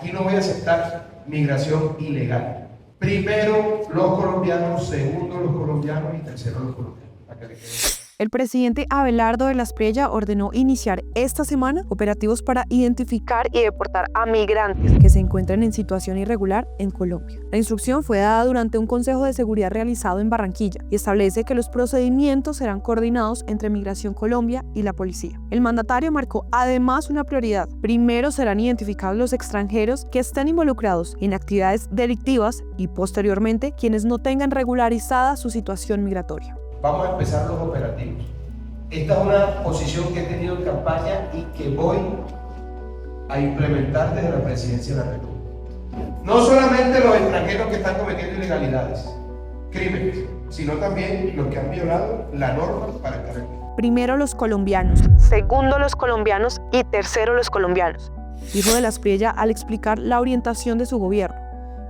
aquí no voy a aceptar migración ilegal. Primero los colombianos, segundo los colombianos y tercero los colombianos. Para que le quede. El presidente Abelardo de la Espriella ordenó iniciar esta semana operativos para identificar y deportar a migrantes que se encuentren en situación irregular en Colombia. La instrucción fue dada durante un consejo de seguridad realizado en Barranquilla y establece que los procedimientos serán coordinados entre Migración Colombia y la policía. El mandatario marcó además una prioridad. Primero serán identificados los extranjeros que estén involucrados en actividades delictivas y posteriormente quienes no tengan regularizada su situación migratoria. Vamos a empezar los operativos. Esta es una posición que he tenido en campaña y que voy a implementar desde la Presidencia de la República. No solamente los extranjeros que están cometiendo ilegalidades, crímenes, sino también los que han violado la norma para estar aquí. Primero los colombianos, segundo los colombianos y tercero los colombianos, dijo de la Espriella al explicar la orientación de su gobierno.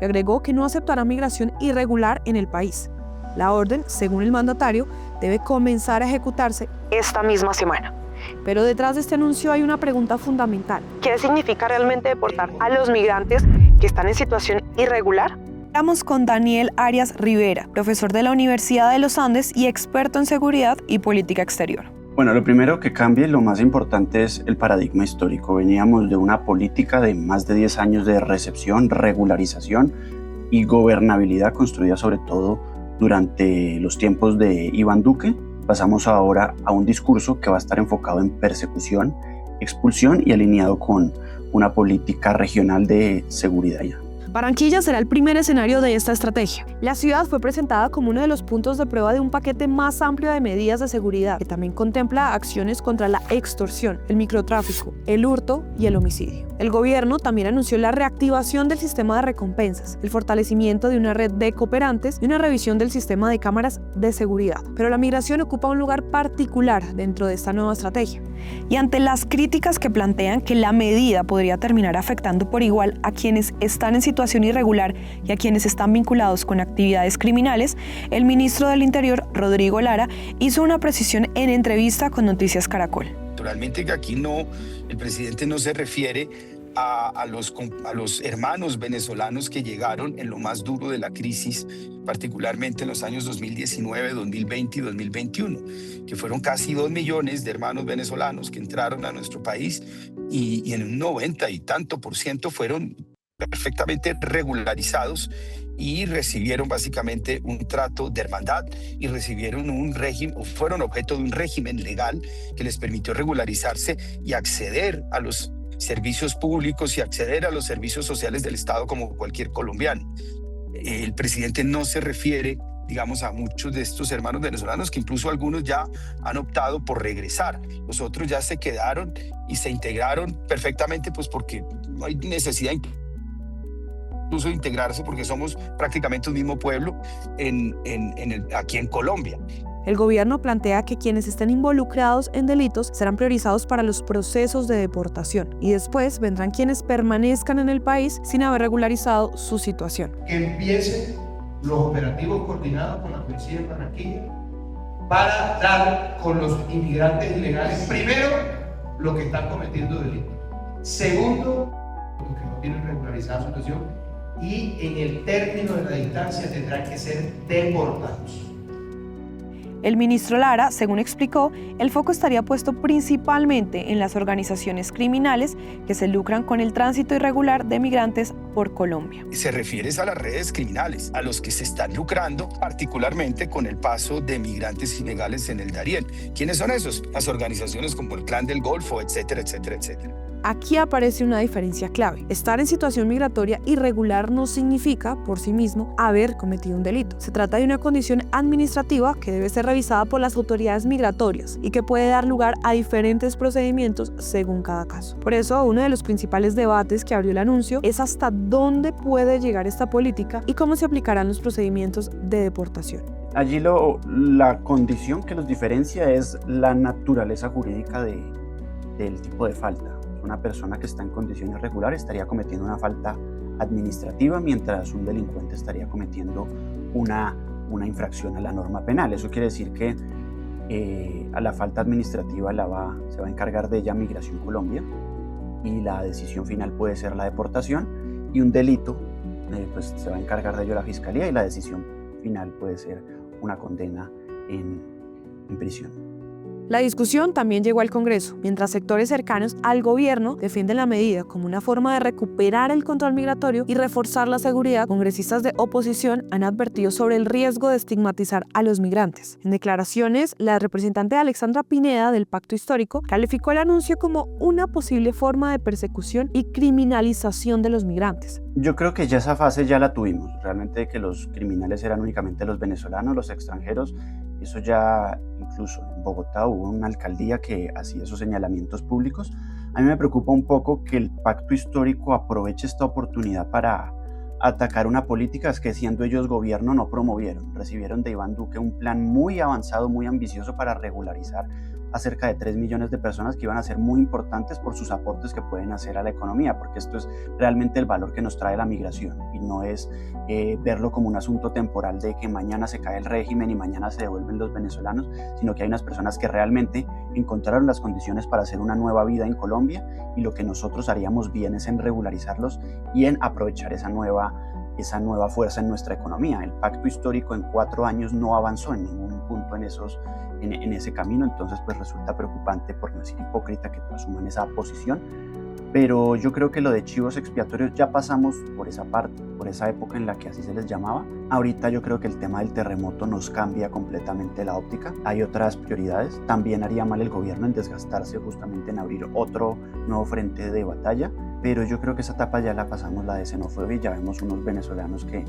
Y agregó que no aceptará migración irregular en el país. La orden, según el mandatario, debe comenzar a ejecutarse esta misma semana. Pero detrás de este anuncio hay una pregunta fundamental. ¿Qué significa realmente deportar a los migrantes que están en situación irregular? Estamos con Daniel Arias Rivera, profesor de la Universidad de los Andes y experto en seguridad y política exterior. Bueno, lo primero que cambia y lo más importante es el paradigma histórico. Veníamos de una política de más de 10 años de recepción, regularización y gobernabilidad construida sobre todo durante los tiempos de Iván Duque. Pasamos ahora a un discurso que va a estar enfocado en persecución, expulsión y alineado con una política regional de seguridad ya. Barranquilla será el primer escenario de esta estrategia. La ciudad fue presentada como uno de los puntos de prueba de un paquete más amplio de medidas de seguridad, que también contempla acciones contra la extorsión, el microtráfico, el hurto y el homicidio. El gobierno también anunció la reactivación del sistema de recompensas, el fortalecimiento de una red de cooperantes y una revisión del sistema de cámaras de seguridad. Pero la migración ocupa un lugar particular dentro de esta nueva estrategia. Y ante las críticas que plantean que la medida podría terminar afectando por igual a quienes están en situación irregular y a quienes están vinculados con actividades criminales, el ministro del Interior, Rodrigo Lara, hizo una precisión en entrevista con Noticias Caracol. Naturalmente que aquí el presidente no se refiere a los hermanos venezolanos que llegaron en lo más duro de la crisis, particularmente en los años 2019, 2020 y 2021, que fueron casi 2 millones de hermanos venezolanos que entraron a nuestro país y en un 90 y tanto % fueron perfectamente regularizados y recibieron básicamente un trato de hermandad y recibieron un régimen, o fueron objeto de un régimen legal que les permitió regularizarse y acceder a los servicios públicos y acceder a los servicios sociales del Estado como cualquier colombiano. El presidente no se refiere, digamos, a muchos de estos hermanos venezolanos, que incluso algunos ya han optado por regresar. Los otros ya se quedaron y se integraron perfectamente, pues porque no hay necesidad incluso de integrarse, porque somos prácticamente un mismo pueblo aquí en Colombia. El gobierno plantea que quienes estén involucrados en delitos serán priorizados para los procesos de deportación y después vendrán quienes permanezcan en el país sin haber regularizado su situación. Que empiecen los operativos coordinados con la policía de Barranquilla para dar con los inmigrantes ilegales, primero, los que están cometiendo delitos, segundo, los que no tienen regularizada su situación y en el término de la distancia tendrán que ser deportados. El ministro Lara, según explicó, el foco estaría puesto principalmente en las organizaciones criminales que se lucran con el tránsito irregular de migrantes por Colombia. Se refiere a las redes criminales, a los que se están lucrando particularmente con el paso de migrantes ilegales en el Darién. ¿Quiénes son esos? Las organizaciones como el Clan del Golfo, etcétera, etcétera, etcétera. Aquí aparece una diferencia clave. Estar en situación migratoria irregular no significa, por sí mismo, haber cometido un delito. Se trata de una condición administrativa que debe ser revisada por las autoridades migratorias y que puede dar lugar a diferentes procedimientos según cada caso. Por eso, uno de los principales debates que abrió el anuncio es hasta dónde puede llegar esta política y cómo se aplicarán los procedimientos de deportación. Allí la condición que los diferencia es la naturaleza jurídica del tipo de falta. Una persona que está en condición irregular estaría cometiendo una falta administrativa, mientras un delincuente estaría cometiendo una infracción a la norma penal. Eso quiere decir que a la falta administrativa se va a encargar de ella Migración Colombia y la decisión final puede ser la deportación, y un delito, pues se va a encargar de ello la Fiscalía y la decisión final puede ser una condena en prisión. La discusión también llegó al Congreso, mientras sectores cercanos al gobierno defienden la medida como una forma de recuperar el control migratorio y reforzar la seguridad. Congresistas de oposición han advertido sobre el riesgo de estigmatizar a los migrantes. En declaraciones, la representante Alexandra Pineda del Pacto Histórico calificó el anuncio como una posible forma de persecución y criminalización de los migrantes. Yo creo que ya esa fase ya la tuvimos, realmente que los criminales eran únicamente los venezolanos, los extranjeros. Eso ya, incluso en Bogotá hubo una alcaldía que hacía esos señalamientos públicos. A mí me preocupa un poco que el Pacto Histórico aproveche esta oportunidad para atacar una política que siendo ellos gobierno no promovieron. Recibieron de Iván Duque un plan muy avanzado, muy ambicioso para regularizar a cerca de 3 millones de personas que iban a ser muy importantes por sus aportes que pueden hacer a la economía, porque esto es realmente el valor que nos trae la migración y no es verlo como un asunto temporal de que mañana se cae el régimen y mañana se devuelven los venezolanos, sino que hay unas personas que realmente encontraron las condiciones para hacer una nueva vida en Colombia y lo que nosotros haríamos bien es en regularizarlos y en aprovechar esa nueva fuerza en nuestra economía. El Pacto Histórico en 4 años no avanzó en ningún punto en ese camino, entonces pues resulta preocupante, por no decir hipócrita, que asuman esa posición, pero yo creo que lo de chivos expiatorios ya pasamos por esa parte, por esa época en la que así se les llamaba. Ahorita yo creo que el tema del terremoto nos cambia completamente la óptica, hay otras prioridades, también haría mal el gobierno en desgastarse justamente en abrir otro nuevo frente de batalla, pero yo creo que esa etapa ya la pasamos, la de xenofobia, y ya vemos unos venezolanos que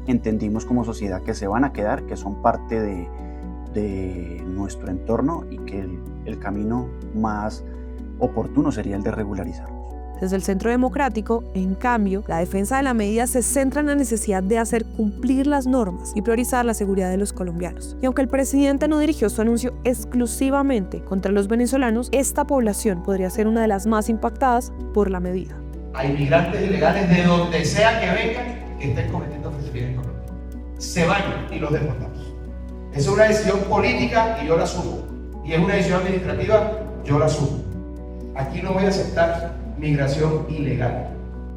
entendimos como sociedad que se van a quedar, que son parte de nuestro entorno y que el camino más oportuno sería el de regularizarlos. Desde el Centro Democrático, en cambio, la defensa de la medida se centra en la necesidad de hacer cumplir las normas y priorizar la seguridad de los colombianos. Y aunque el presidente no dirigió su anuncio exclusivamente contra los venezolanos, esta población podría ser una de las más impactadas por la medida. Hay migrantes ilegales de donde sea que vengan que estén cometiendo fechorías en Colombia. Se van y los deportamos. Esa es una decisión política y yo la asumo. Y es una decisión administrativa, yo la asumo. Aquí no voy a aceptar migración ilegal.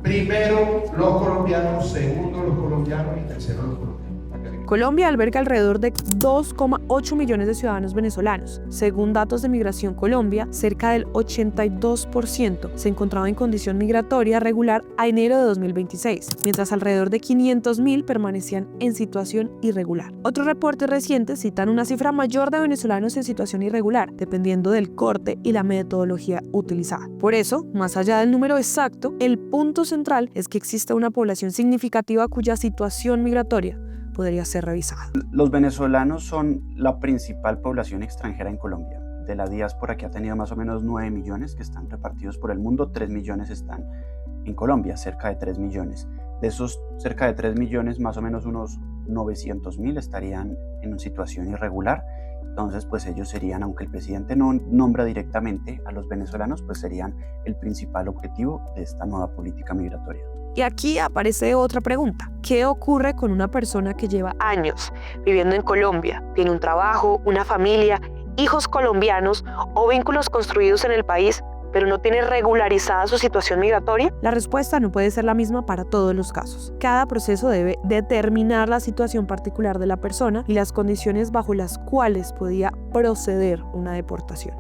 Primero los colombianos, segundo los colombianos y tercero los colombianos. Colombia alberga alrededor de 2,8 millones de ciudadanos venezolanos. Según datos de Migración Colombia, cerca del 82% se encontraba en condición migratoria regular a enero de 2026, mientras alrededor de 500.000 permanecían en situación irregular. Otros reportes recientes citan una cifra mayor de venezolanos en situación irregular, dependiendo del corte y la metodología utilizada. Por eso, más allá del número exacto, el punto central es que existe una población significativa cuya situación migratoria podría ser revisada. Los venezolanos son la principal población extranjera en Colombia. De la diáspora, que ha tenido más o menos 9 millones que están repartidos por el mundo, 3 millones están en Colombia, cerca de 3 millones. De esos cerca de 3 millones, más o menos unos 900.000 estarían en una situación irregular. Entonces, pues ellos serían, aunque el presidente no nombra directamente a los venezolanos, pues serían el principal objetivo de esta nueva política migratoria. Y aquí aparece otra pregunta. ¿Qué ocurre con una persona que lleva años viviendo en Colombia, tiene un trabajo, una familia, hijos colombianos o vínculos construidos en el país, pero no tiene regularizada su situación migratoria? La respuesta no puede ser la misma para todos los casos. Cada proceso debe determinar la situación particular de la persona y las condiciones bajo las cuales podía proceder una deportación.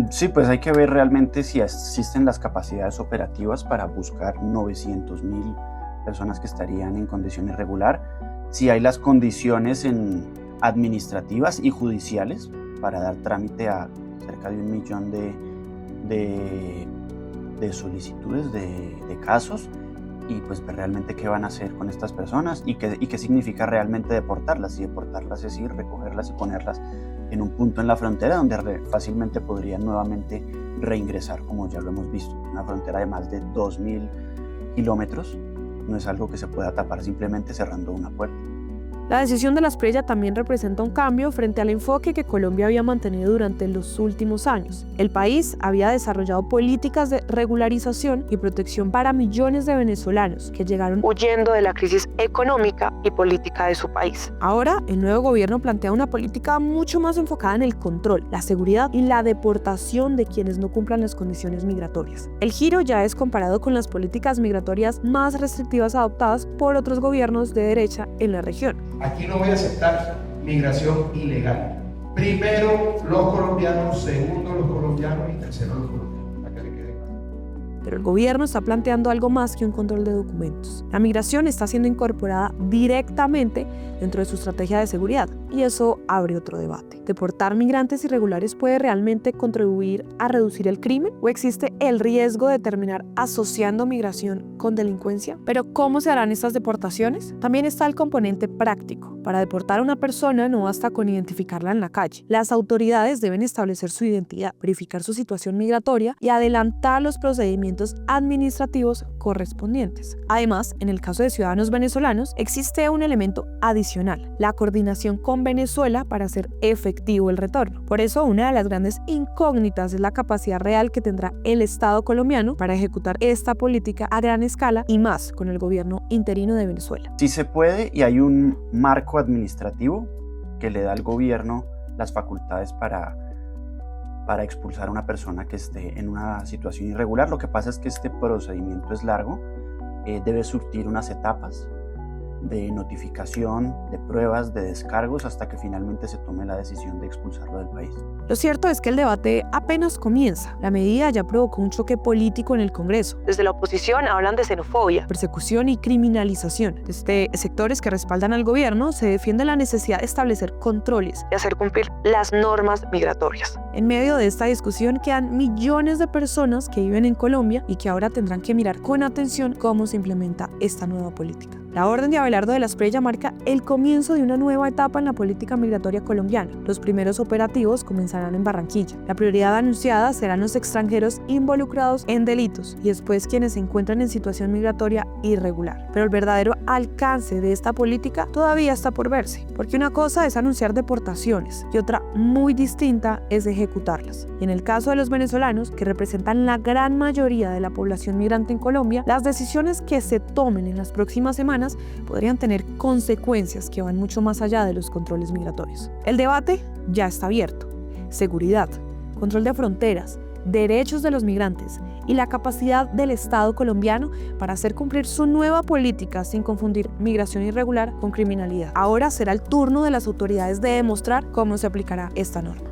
Sí, pues hay que ver realmente si existen las capacidades operativas para buscar 900.000 personas que estarían en condición irregular, si hay las condiciones administrativas y judiciales para dar trámite a cerca de 1 millón de solicitudes de casos, y pues ver realmente qué van a hacer con estas personas y qué significa realmente deportarlas. Y deportarlas es ir, recogerlas y ponerlas en un punto en la frontera donde fácilmente podrían nuevamente reingresar, como ya lo hemos visto. Una frontera de más de 2.000 kilómetros no es algo que se pueda tapar simplemente cerrando una puerta. La decisión de la Espriella también representa un cambio frente al enfoque que Colombia había mantenido durante los últimos años. El país había desarrollado políticas de regularización y protección para millones de venezolanos que llegaron huyendo de la crisis económica y política de su país. Ahora, el nuevo gobierno plantea una política mucho más enfocada en el control, la seguridad y la deportación de quienes no cumplan las condiciones migratorias. El giro ya es comparado con las políticas migratorias más restrictivas adoptadas por otros gobiernos de derecha en la región. Aquí no voy a aceptar migración ilegal. Primero los colombianos, segundo los colombianos y tercero los colombianos. Para que le quede claro. Pero el gobierno está planteando algo más que un control de documentos. La migración está siendo incorporada directamente dentro de su estrategia de seguridad y eso abre otro debate. ¿Deportar migrantes irregulares puede realmente contribuir a reducir el crimen? ¿O existe el riesgo de terminar asociando migración con delincuencia? ¿Pero cómo se harán estas deportaciones? También está el componente práctico. Para deportar a una persona no basta con identificarla en la calle. Las autoridades deben establecer su identidad, verificar su situación migratoria y adelantar los procedimientos administrativos correspondientes. Además, en el caso de ciudadanos venezolanos, existe un elemento adicional, la coordinación con Venezuela para hacer efectivo el retorno. Por eso, una de las grandes incógnitas es la capacidad real que tendrá el Estado colombiano para ejecutar esta política a gran escala y más con el gobierno interino de Venezuela. Sí se puede y hay un marco administrativo que le da al gobierno las facultades para expulsar a una persona que esté en una situación irregular. Lo que pasa es que este procedimiento es largo, debe surtir unas etapas de notificación, de pruebas, de descargos, hasta que finalmente se tome la decisión de expulsarlo del país. Lo cierto es que el debate apenas comienza. La medida ya provocó un choque político en el Congreso. Desde la oposición hablan de xenofobia, persecución y criminalización. Desde sectores que respaldan al gobierno se defiende la necesidad de establecer controles y hacer cumplir las normas migratorias. En medio de esta discusión quedan millones de personas que viven en Colombia y que ahora tendrán que mirar con atención cómo se implementa esta nueva política. La orden de Abelardo de la Espriella marca el comienzo de una nueva etapa en la política migratoria colombiana. Los primeros operativos comenzarán en Barranquilla. La prioridad anunciada serán los extranjeros involucrados en delitos y después quienes se encuentran en situación migratoria irregular. Pero el verdadero alcance de esta política todavía está por verse, porque una cosa es anunciar deportaciones y otra muy distinta es ejecutarlas. Y en el caso de los venezolanos, que representan la gran mayoría de la población migrante en Colombia, las decisiones que se tomen en las próximas semanas podrían tener consecuencias que van mucho más allá de los controles migratorios. El debate ya está abierto. Seguridad, control de fronteras, derechos de los migrantes y la capacidad del Estado colombiano para hacer cumplir su nueva política sin confundir migración irregular con criminalidad. Ahora será el turno de las autoridades de demostrar cómo se aplicará esta norma.